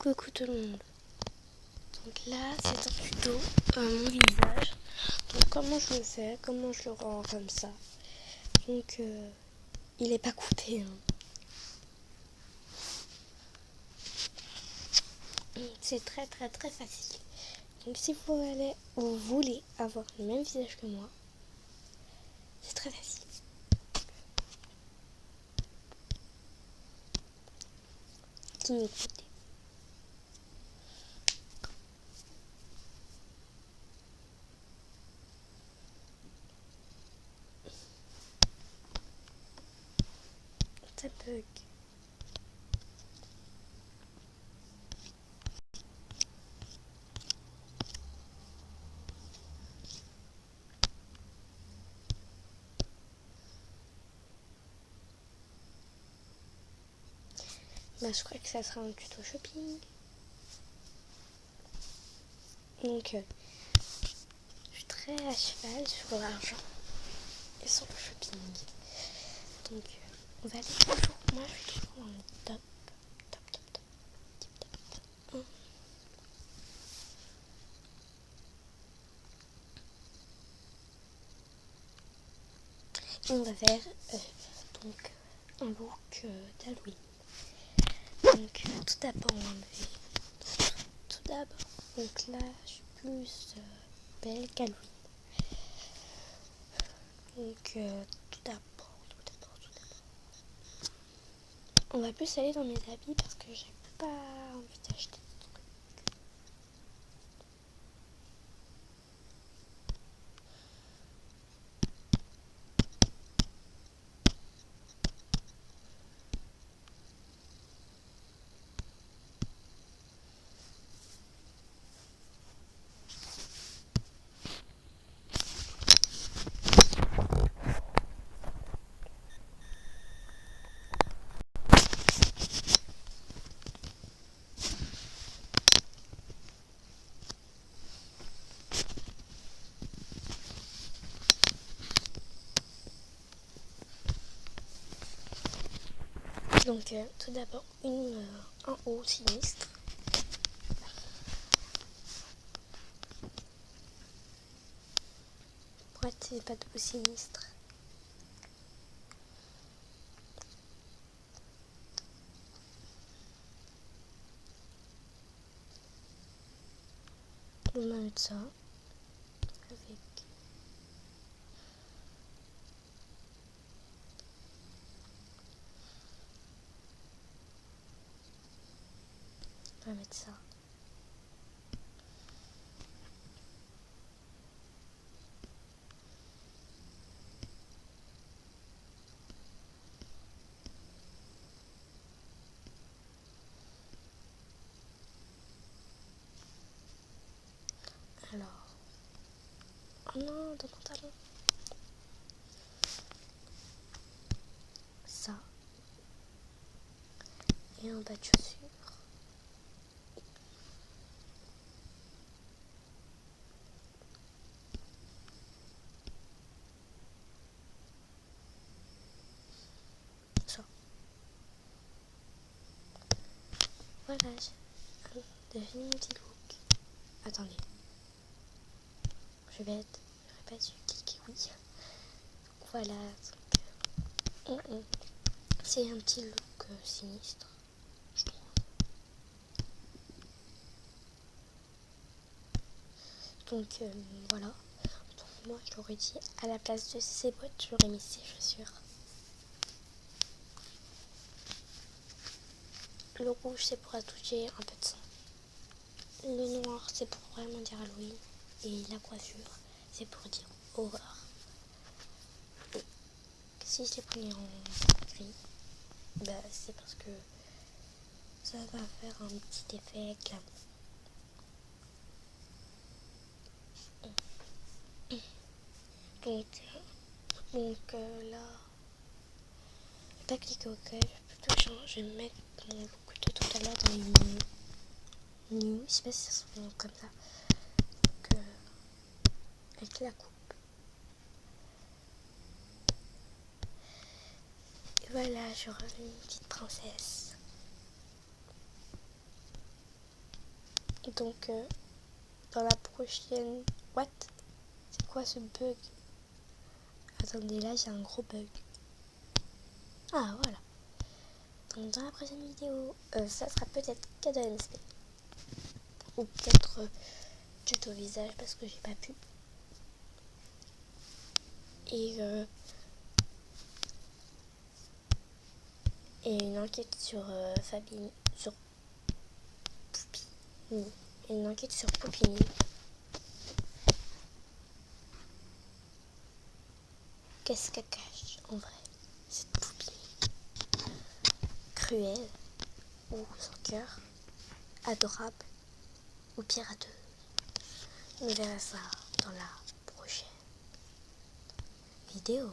Coucou tout le monde. Donc là c'est un tuto mon visage. Donc comment je le fais, comment je le rends comme ça. Donc il est pas coupé hein. C'est très facile. Donc si vous voulez avoir le même visage que moi, c'est très facile. Qui m'écoute. Ça bug. Bah, je crois que ça sera un tuto shopping. Donc je suis très à cheval sur l'argent et sur le shopping. Donc on va aller toujours. Moi je suis toujours dans le top. Et on va faire donc un look d'Halloween. Donc tout d'abord on va enlever. Tout d'abord. Donc là je suis plus belle qu'Halloween. Donc tout d'abord. On va plus aller dans mes habits parce que j'ai pas envie d'acheter. Donc tout d'abord un haut sinistre. Pourquoi c'est pas de haut sinistre? On va mettre ça avec on va mettre ça. Alors, oh non, dans mon talon. Ça. Et un bas de chaussure. Ça. Voilà, j'ai fini mon petit look. Attendez. J'aurais pas dû cliquer oui. Voilà. C'est un petit look sinistre, je trouve. Donc voilà. Donc, moi je l'aurais dit à la place de ces bottes, j'aurais mis ces chaussures. Le rouge c'est pour attoucher un peu de sang. Le noir c'est pour vraiment dire Halloween. Et la coiffure c'est pour dire horreur. Si je l'ai pris en gris, bah, c'est parce que ça va faire un petit effet glamour. Donc là, je vais pas cliquer OK, je vais mettre mon look de tout à l'heure dans les nues, je sais pas si ça se fait comme ça, donc, avec la coupe. Et voilà, je reviens une petite princesse. Donc dans la prochaine... What? C'est quoi ce bug? Attendez, là j'ai un gros bug. Ah voilà. Donc dans la prochaine vidéo, ça sera peut-être cadeau MSP. Ou peut-être tuto visage parce que j'ai pas pu. Et une enquête sur Fabine, sur Poupini. Une enquête sur Poupini. Qu'est-ce qu'elle cache en vrai, cette Poupini? Cruelle ou sans cœur? Adorable ou pirateuse? On verra ça dans la prochaine vidéo.